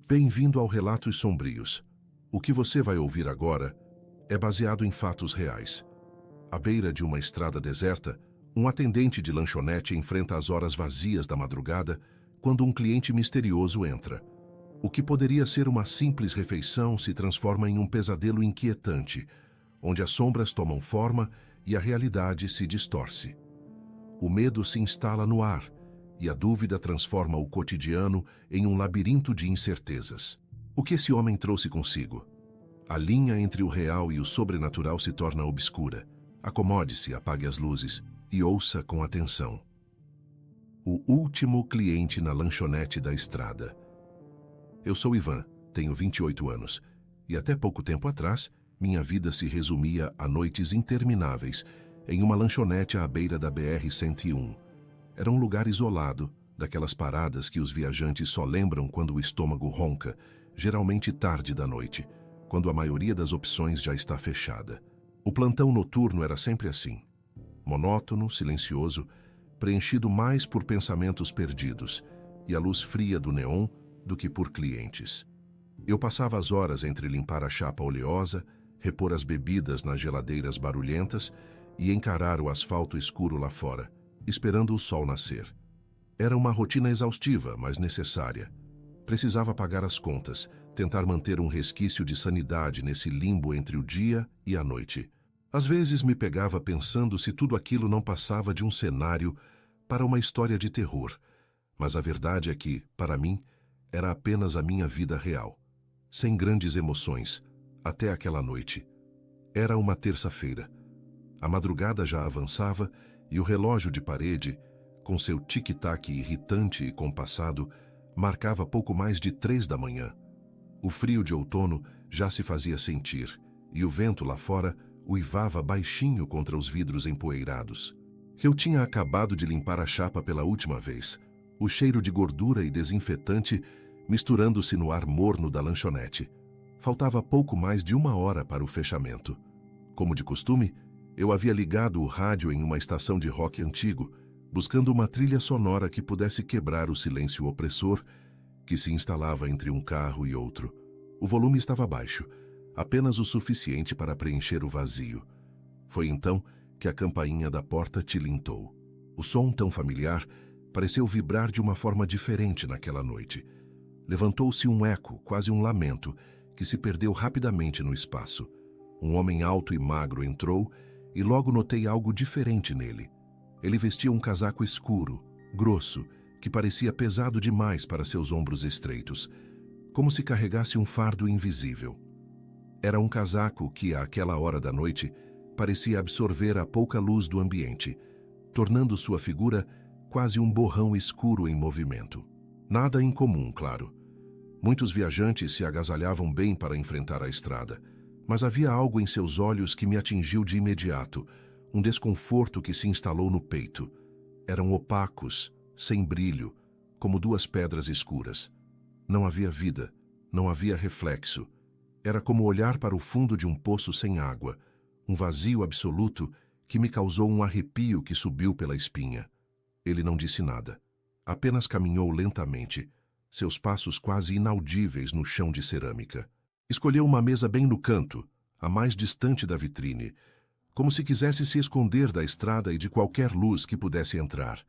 Bem-vindo ao Relatos Sombrios. O que você vai ouvir agora é baseado em fatos reais. À beira de uma estrada deserta, um atendente de lanchonete enfrenta as horas vazias da madrugada quando um cliente misterioso entra. O que poderia ser uma simples refeição se transforma em um pesadelo inquietante, onde as sombras tomam forma e a realidade se distorce. O medo se instala no ar, e a dúvida transforma o cotidiano em um labirinto de incertezas. O que esse homem trouxe consigo? A linha entre o real e o sobrenatural se torna obscura. Acomode-se, apague as luzes e ouça com atenção. O último cliente na lanchonete da estrada. Eu sou Ivan, tenho 28 anos, e até pouco tempo atrás, minha vida se resumia a noites intermináveis em uma lanchonete à beira da BR-101. Era um lugar isolado, daquelas paradas que os viajantes só lembram quando o estômago ronca, geralmente tarde da noite, quando a maioria das opções já está fechada. O plantão noturno era sempre assim, monótono, silencioso, preenchido mais por pensamentos perdidos e a luz fria do neon do que por clientes. Eu passava as horas entre limpar a chapa oleosa, repor as bebidas nas geladeiras barulhentas e encarar o asfalto escuro lá fora, esperando o sol nascer. Era uma rotina exaustiva, mas necessária. Precisava pagar as contas, tentar manter um resquício de sanidade nesse limbo entre o dia e a noite. Às vezes me pegava pensando se tudo aquilo não passava de um cenário para uma história de terror, mas a verdade é que, para mim, era apenas a minha vida real, sem grandes emoções, até aquela noite. Era uma terça-feira. A madrugada já avançava e o relógio de parede, com seu tic-tac irritante e compassado, marcava pouco mais de 3 da manhã. O frio de outono já se fazia sentir, e o vento lá fora uivava baixinho contra os vidros empoeirados. Eu tinha acabado de limpar a chapa pela última vez, o cheiro de gordura e desinfetante misturando-se no ar morno da lanchonete. Faltava pouco mais de 1 hora para o fechamento. Como de costume, eu havia ligado o rádio em uma estação de rock antigo, buscando uma trilha sonora que pudesse quebrar o silêncio opressor que se instalava entre um carro e outro. O volume estava baixo, apenas o suficiente para preencher o vazio. Foi então que a campainha da porta tilintou. O som tão familiar pareceu vibrar de uma forma diferente naquela noite. Levantou-se um eco, quase um lamento, que se perdeu rapidamente no espaço. Um homem alto e magro entrou e logo notei algo diferente nele. Ele vestia um casaco escuro, grosso, que parecia pesado demais para seus ombros estreitos, como se carregasse um fardo invisível. Era um casaco que, àquela hora da noite, parecia absorver a pouca luz do ambiente, tornando sua figura quase um borrão escuro em movimento. Nada incomum, claro. Muitos viajantes se agasalhavam bem para enfrentar a estrada, mas havia algo em seus olhos que me atingiu de imediato, um desconforto que se instalou no peito. Eram opacos, sem brilho, como 2 pedras escuras. Não havia vida, não havia reflexo. Era como olhar para o fundo de um poço sem água, um vazio absoluto que me causou um arrepio que subiu pela espinha. Ele não disse nada, apenas caminhou lentamente, seus passos quase inaudíveis no chão de cerâmica. Escolheu uma mesa bem no canto, a mais distante da vitrine, como se quisesse se esconder da estrada e de qualquer luz que pudesse entrar.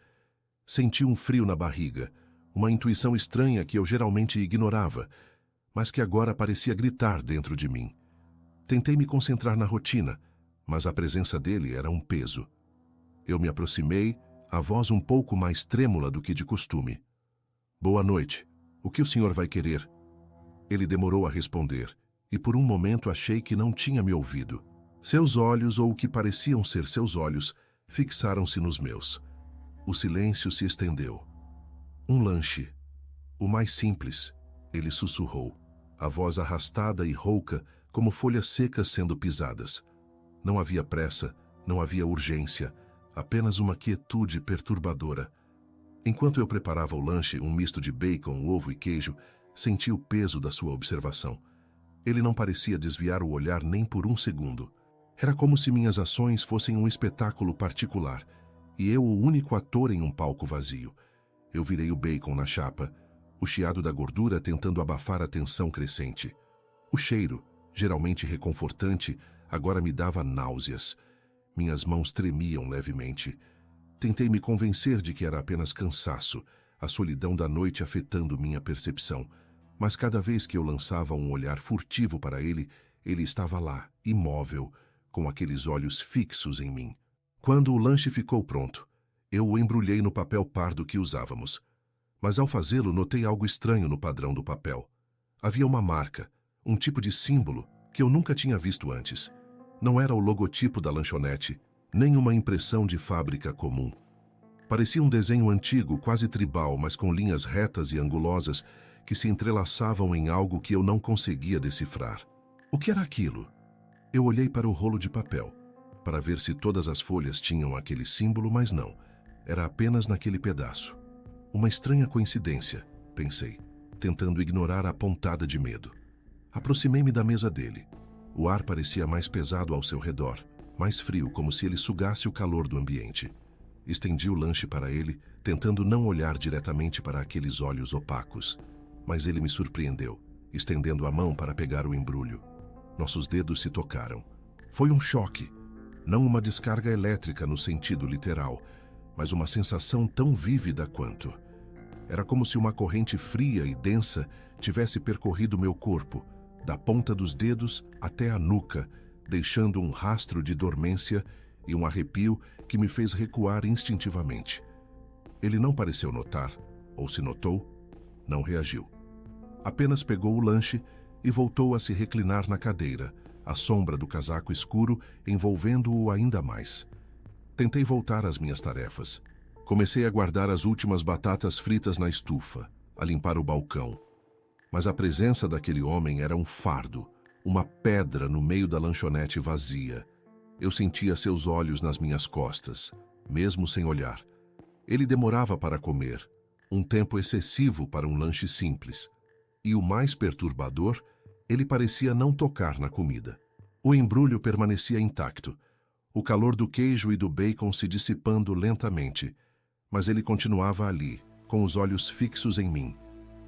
Senti um frio na barriga, uma intuição estranha que eu geralmente ignorava, mas que agora parecia gritar dentro de mim. Tentei me concentrar na rotina, mas a presença dele era um peso. Eu me aproximei, a voz um pouco mais trêmula do que de costume. "Boa noite. O que o senhor vai querer?" Ele demorou a responder, e por um momento achei que não tinha me ouvido. Seus olhos, ou o que pareciam ser seus olhos, fixaram-se nos meus. O silêncio se estendeu. "Um lanche. O mais simples", ele sussurrou, a voz arrastada e rouca como folhas secas sendo pisadas. Não havia pressa, não havia urgência, apenas uma quietude perturbadora. Enquanto eu preparava o lanche, um misto de bacon, ovo e queijo, senti o peso da sua observação. Ele não parecia desviar o olhar nem por um segundo. Era como se minhas ações fossem um espetáculo particular, e eu o único ator em um palco vazio. Eu virei o bacon na chapa, o chiado da gordura tentando abafar a tensão crescente. O cheiro, geralmente reconfortante, agora me dava náuseas. Minhas mãos tremiam levemente. Tentei me convencer de que era apenas cansaço, a solidão da noite afetando minha percepção. Mas cada vez que eu lançava um olhar furtivo para ele, ele estava lá, imóvel, com aqueles olhos fixos em mim. Quando o lanche ficou pronto, eu o embrulhei no papel pardo que usávamos. Mas ao fazê-lo, notei algo estranho no padrão do papel. Havia uma marca, um tipo de símbolo que eu nunca tinha visto antes. Não era o logotipo da lanchonete, nem uma impressão de fábrica comum. Parecia um desenho antigo, quase tribal, mas com linhas retas e angulosas que se entrelaçavam em algo que eu não conseguia decifrar. O que era aquilo? Eu olhei para o rolo de papel, para ver se todas as folhas tinham aquele símbolo, mas não. Era apenas naquele pedaço. Uma estranha coincidência, pensei, tentando ignorar a pontada de medo. Aproximei-me da mesa dele. O ar parecia mais pesado ao seu redor, mais frio, como se ele sugasse o calor do ambiente. Estendi o lanche para ele, tentando não olhar diretamente para aqueles olhos opacos. Mas ele me surpreendeu, estendendo a mão para pegar o embrulho. Nossos dedos se tocaram. Foi um choque. Não uma descarga elétrica no sentido literal, mas uma sensação tão vívida quanto. Era como se uma corrente fria e densa tivesse percorrido meu corpo, da ponta dos dedos até a nuca, deixando um rastro de dormência e um arrepio que me fez recuar instintivamente. Ele não pareceu notar, ou se notou, não reagiu. Apenas pegou o lanche e voltou a se reclinar na cadeira, a sombra do casaco escuro envolvendo-o ainda mais. Tentei voltar às minhas tarefas. Comecei a guardar as últimas batatas fritas na estufa, a limpar o balcão. Mas a presença daquele homem era um fardo, uma pedra no meio da lanchonete vazia. Eu sentia seus olhos nas minhas costas, mesmo sem olhar. Ele demorava para comer, um tempo excessivo para um lanche simples. E o mais perturbador, ele parecia não tocar na comida. O embrulho permanecia intacto, o calor do queijo e do bacon se dissipando lentamente, mas ele continuava ali, com os olhos fixos em mim,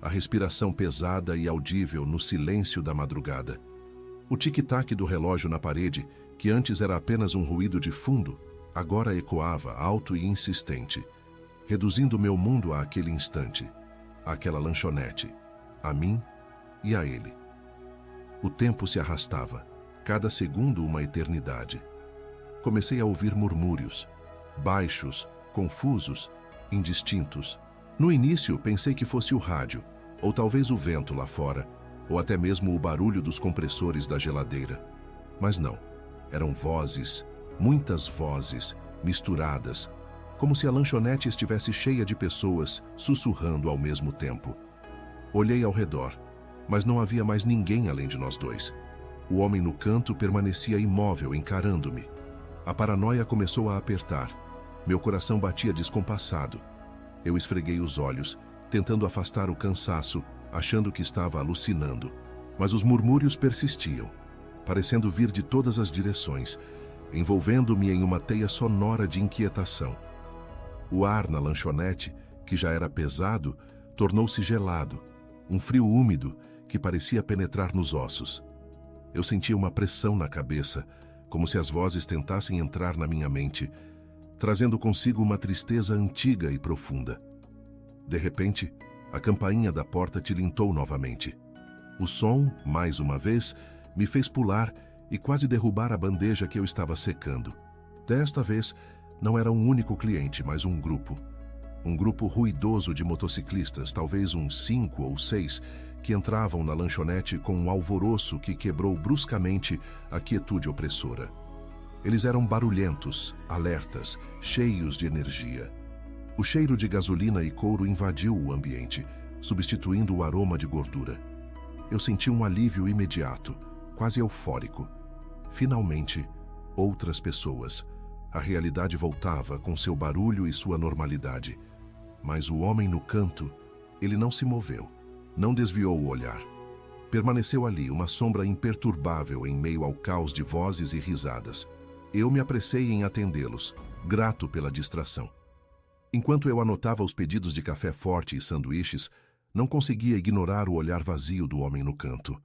a respiração pesada e audível no silêncio da madrugada. O tic-tac do relógio na parede, que antes era apenas um ruído de fundo, agora ecoava alto e insistente, reduzindo meu mundo àquele instante, àquela lanchonete, a mim e a ele. O tempo se arrastava, cada segundo uma eternidade. Comecei a ouvir murmúrios, baixos, confusos, indistintos. No início pensei que fosse o rádio, ou talvez o vento lá fora, ou até mesmo o barulho dos compressores da geladeira. Mas não, eram vozes, muitas vozes, misturadas, como se a lanchonete estivesse cheia de pessoas sussurrando ao mesmo tempo. Olhei ao redor, mas não havia mais ninguém além de nós dois. O homem no canto permanecia imóvel, encarando-me. A paranoia começou a apertar. Meu coração batia descompassado. Eu esfreguei os olhos, tentando afastar o cansaço, achando que estava alucinando. Mas os murmúrios persistiam, parecendo vir de todas as direções, envolvendo-me em uma teia sonora de inquietação. O ar na lanchonete, que já era pesado, tornou-se gelado, um frio úmido que parecia penetrar nos ossos. Eu sentia uma pressão na cabeça, como se as vozes tentassem entrar na minha mente, trazendo consigo uma tristeza antiga e profunda. De repente, a campainha da porta tilintou novamente. O som, mais uma vez, me fez pular e quase derrubar a bandeja que eu estava secando. Desta vez, não era um único cliente, mas um grupo. Um grupo ruidoso de motociclistas, talvez uns 5 ou 6, que entravam na lanchonete com um alvoroço que quebrou bruscamente a quietude opressora. Eles eram barulhentos, alertas, cheios de energia. O cheiro de gasolina e couro invadiu o ambiente, substituindo o aroma de gordura. Eu senti um alívio imediato, quase eufórico. Finalmente, outras pessoas. A realidade voltava com seu barulho e sua normalidade. Mas o homem no canto, ele não se moveu, não desviou o olhar. Permaneceu ali, uma sombra imperturbável em meio ao caos de vozes e risadas. Eu me apressei em atendê-los, grato pela distração. Enquanto eu anotava os pedidos de café forte e sanduíches, Não conseguia ignorar o olhar vazio do homem no canto.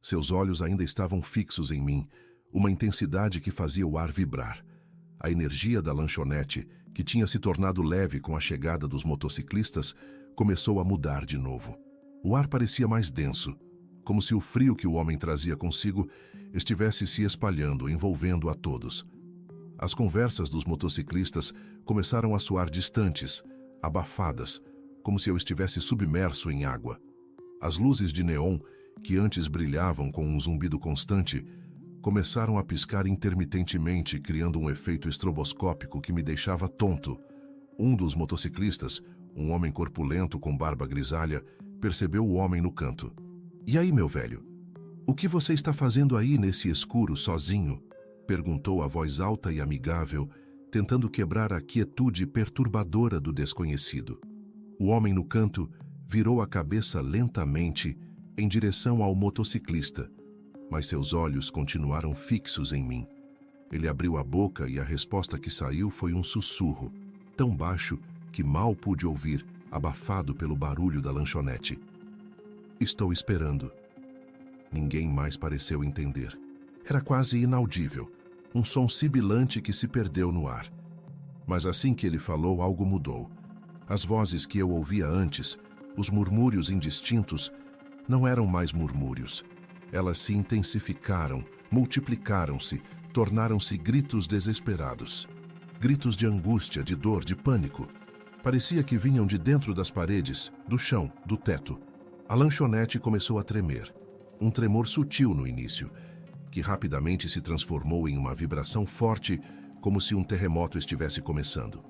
Seus olhos ainda estavam fixos em mim, uma intensidade que fazia o ar vibrar. A energia da lanchonete, que tinha se tornado leve com a chegada dos motociclistas, começou a mudar de novo. O ar parecia mais denso, como se o frio que o homem trazia consigo estivesse se espalhando, envolvendo a todos. As conversas dos motociclistas começaram a soar distantes, abafadas, como se eu estivesse submerso em água. As luzes de neon, que antes brilhavam com um zumbido constante, começaram a piscar intermitentemente, criando um efeito estroboscópico que me deixava tonto. Um dos motociclistas, um homem corpulento com barba grisalha, percebeu o homem no canto. "E aí, meu velho? O que você está fazendo aí nesse escuro, sozinho?" perguntou a voz alta e amigável, tentando quebrar a quietude perturbadora do desconhecido. O homem no canto virou a cabeça lentamente em direção ao motociclista, mas seus olhos continuaram fixos em mim. Ele abriu a boca e a resposta que saiu foi um sussurro, tão baixo que mal pude ouvir, abafado pelo barulho da lanchonete. "Estou esperando." Ninguém mais pareceu entender. Era quase inaudível, um som sibilante que se perdeu no ar. Mas assim que ele falou, algo mudou. As vozes que eu ouvia antes, os murmúrios indistintos, não eram mais murmúrios. Elas se intensificaram, multiplicaram-se, tornaram-se gritos desesperados. Gritos de angústia, de dor, de pânico. Parecia que vinham de dentro das paredes, do chão, do teto. A lanchonete começou a tremer. Um tremor sutil no início, que rapidamente se transformou em uma vibração forte, como se um terremoto estivesse começando.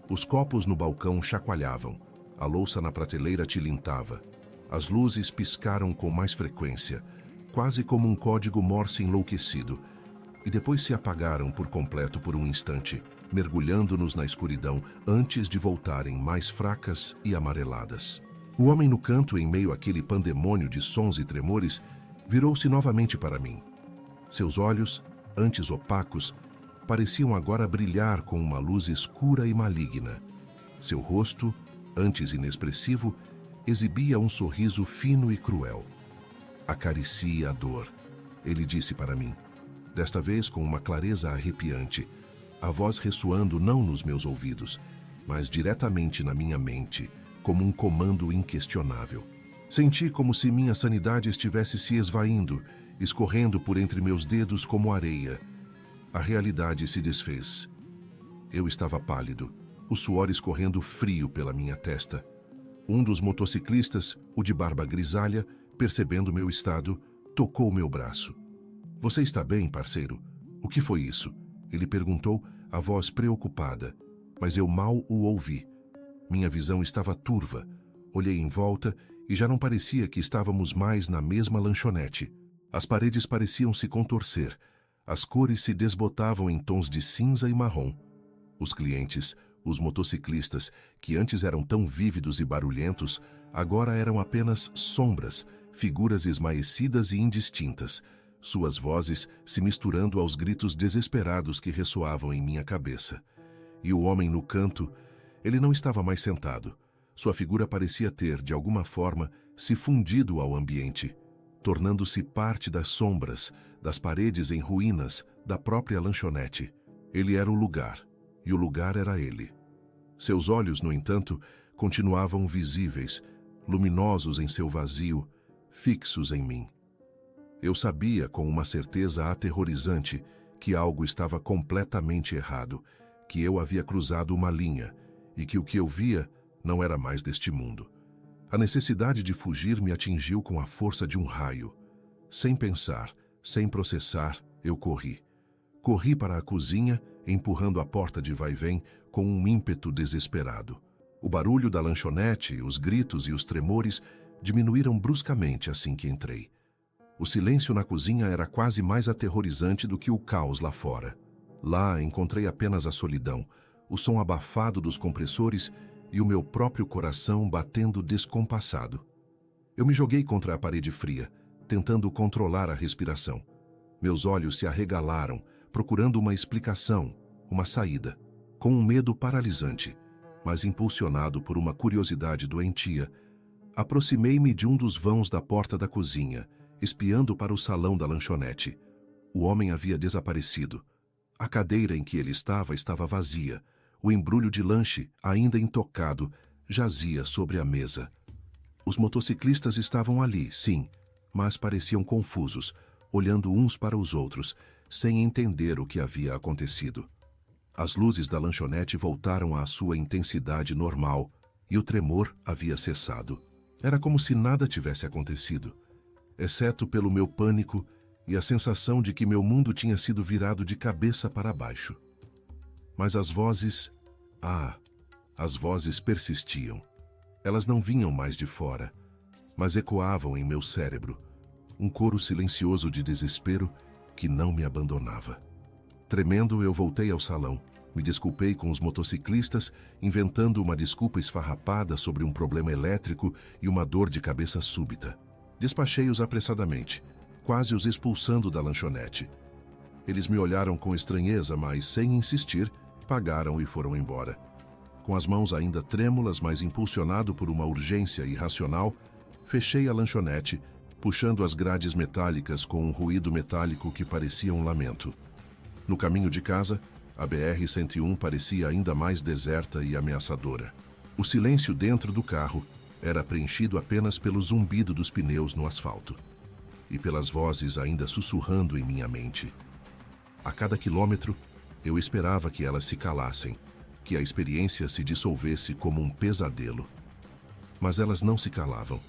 Os copos no balcão chacoalhavam, a louça na prateleira tilintava. As luzes piscaram com mais frequência, quase como um código Morse enlouquecido, e depois se apagaram por completo por um instante, mergulhando-nos na escuridão antes de voltarem mais fracas e amareladas. O homem no canto, em meio àquele pandemônio de sons e tremores, virou-se novamente para mim. Seus olhos, antes opacos, pareciam agora brilhar com uma luz escura e maligna. Seu rosto, antes inexpressivo, exibia um sorriso fino e cruel. "Acaricie a dor", ele disse para mim, desta vez com uma clareza arrepiante, a voz ressoando não nos meus ouvidos, mas diretamente na minha mente, como um comando inquestionável. Senti como se minha sanidade estivesse se esvaindo, escorrendo por entre meus dedos como areia. A realidade se desfez. Eu estava pálido, o suor escorrendo frio pela minha testa. Um dos motociclistas, o de barba grisalha, percebendo meu estado, tocou meu braço. "Você está bem, parceiro? O que foi isso?" ele perguntou, a voz preocupada, mas eu mal o ouvi. Minha visão estava turva. Olhei em volta e já não parecia que estávamos mais na mesma lanchonete. As paredes pareciam se contorcer. As cores se desbotavam em tons de cinza e marrom. Os clientes, os motociclistas, que antes eram tão vívidos e barulhentos, agora eram apenas sombras, figuras esmaecidas e indistintas, suas vozes se misturando aos gritos desesperados que ressoavam em minha cabeça. E o homem no canto, ele não estava mais sentado. Sua figura parecia ter, de alguma forma, se fundido ao ambiente, tornando-se parte das sombras, das paredes em ruínas, da própria lanchonete. Ele era o lugar, e o lugar era ele. Seus olhos, no entanto, continuavam visíveis, luminosos em seu vazio, fixos em mim. Eu sabia, com uma certeza aterrorizante, que algo estava completamente errado, que eu havia cruzado uma linha, e que o que eu via não era mais deste mundo. A necessidade de fugir me atingiu com a força de um raio. Sem pensar, sem processar, eu corri. Corri para a cozinha, empurrando a porta de vai-vem com um ímpeto desesperado. O barulho da lanchonete, os gritos e os tremores diminuíram bruscamente assim que entrei. O silêncio na cozinha era quase mais aterrorizante do que o caos lá fora. Lá encontrei apenas a solidão, o som abafado dos compressores e o meu próprio coração batendo descompassado. Eu me joguei contra a parede fria, tentando controlar a respiração. Meus olhos se arregalaram, procurando uma explicação, uma saída, com um medo paralisante, mas impulsionado por uma curiosidade doentia. Aproximei-me de um dos vãos da porta da cozinha, espiando para o salão da lanchonete. O homem havia desaparecido. A cadeira em que ele estava vazia. O embrulho de lanche, ainda intocado, jazia sobre a mesa. Os motociclistas estavam ali, sim, mas pareciam confusos, olhando uns para os outros, sem entender o que havia acontecido. As luzes da lanchonete voltaram à sua intensidade normal e o tremor havia cessado. Era como se nada tivesse acontecido, exceto pelo meu pânico e a sensação de que meu mundo tinha sido virado de cabeça para baixo. Mas as vozes... as vozes persistiam. Elas não vinham mais de fora, mas ecoavam em meu cérebro, um coro silencioso de desespero que não me abandonava. Tremendo, eu voltei ao salão, me desculpei com os motociclistas, inventando uma desculpa esfarrapada sobre um problema elétrico e uma dor de cabeça súbita. Despachei-os apressadamente, quase os expulsando da lanchonete. Eles me olharam com estranheza, mas, sem insistir, pagaram e foram embora. Com as mãos ainda trêmulas, mas impulsionado por uma urgência irracional, fechei a lanchonete, puxando as grades metálicas com um ruído metálico que parecia um lamento. No caminho de casa, a BR-101 parecia ainda mais deserta e ameaçadora. O silêncio dentro do carro era preenchido apenas pelo zumbido dos pneus no asfalto e pelas vozes ainda sussurrando em minha mente. A cada quilômetro, eu esperava que elas se calassem, que a experiência se dissolvesse como um pesadelo. Mas elas não se calavam.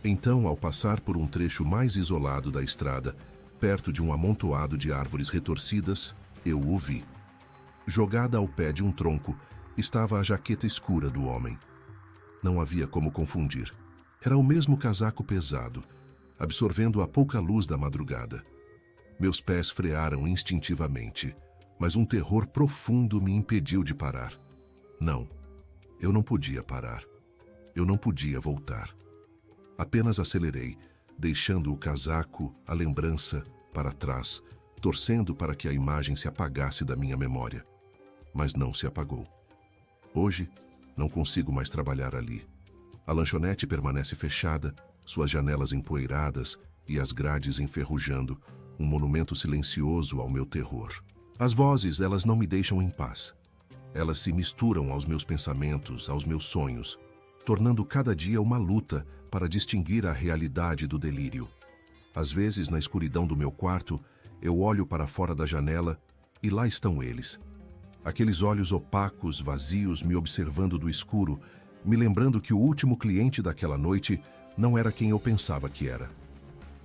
Então, ao passar por um trecho mais isolado da estrada, perto de um amontoado de árvores retorcidas, eu o vi. Jogada ao pé de um tronco, estava a jaqueta escura do homem. Não havia como confundir. Era o mesmo casaco pesado, absorvendo a pouca luz da madrugada. Meus pés frearam instintivamente, mas um terror profundo me impediu de parar. Não, eu não podia parar. Eu não podia voltar. Apenas acelerei, deixando o casaco, a lembrança, para trás, torcendo para que a imagem se apagasse da minha memória. Mas não se apagou. Hoje, não consigo mais trabalhar ali. A lanchonete permanece fechada, suas janelas empoeiradas e as grades enferrujando, um monumento silencioso ao meu terror. As vozes, elas não me deixam em paz. Elas se misturam aos meus pensamentos, aos meus sonhos, tornando cada dia uma luta para distinguir a realidade do delírio. Às vezes, na escuridão do meu quarto, eu olho para fora da janela e lá estão eles. Aqueles olhos opacos, vazios, me observando do escuro, me lembrando que o último cliente daquela noite não era quem eu pensava que era.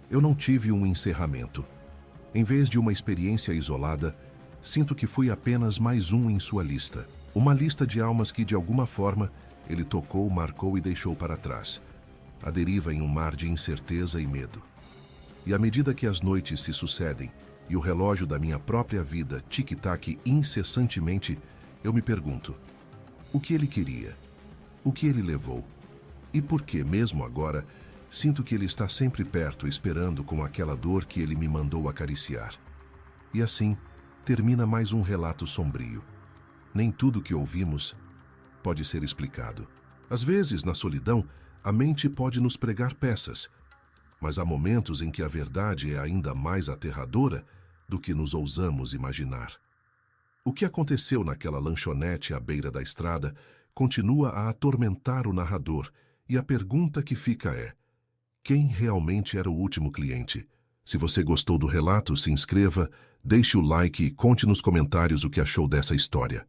Eu não tive um encerramento. Em vez de uma experiência isolada, sinto que fui apenas mais um em sua lista. Uma lista de almas que, de alguma forma, ele tocou, marcou e deixou para trás. A deriva em um mar de incerteza e medo. E à medida que as noites se sucedem e o relógio da minha própria vida tic-tac incessantemente, eu me pergunto: o que ele queria? O que ele levou? E por que, mesmo agora, sinto que ele está sempre perto, esperando com aquela dor que ele me mandou acariciar? E assim, termina mais um relato sombrio. Nem tudo que ouvimos pode ser explicado. Às vezes, na solidão, a mente pode nos pregar peças, mas há momentos em que a verdade é ainda mais aterradora do que nos ousamos imaginar. O que aconteceu naquela lanchonete à beira da estrada continua a atormentar o narrador, e a pergunta que fica é: quem realmente era o último cliente? Se você gostou do relato, se inscreva, deixe o like e conte nos comentários o que achou dessa história.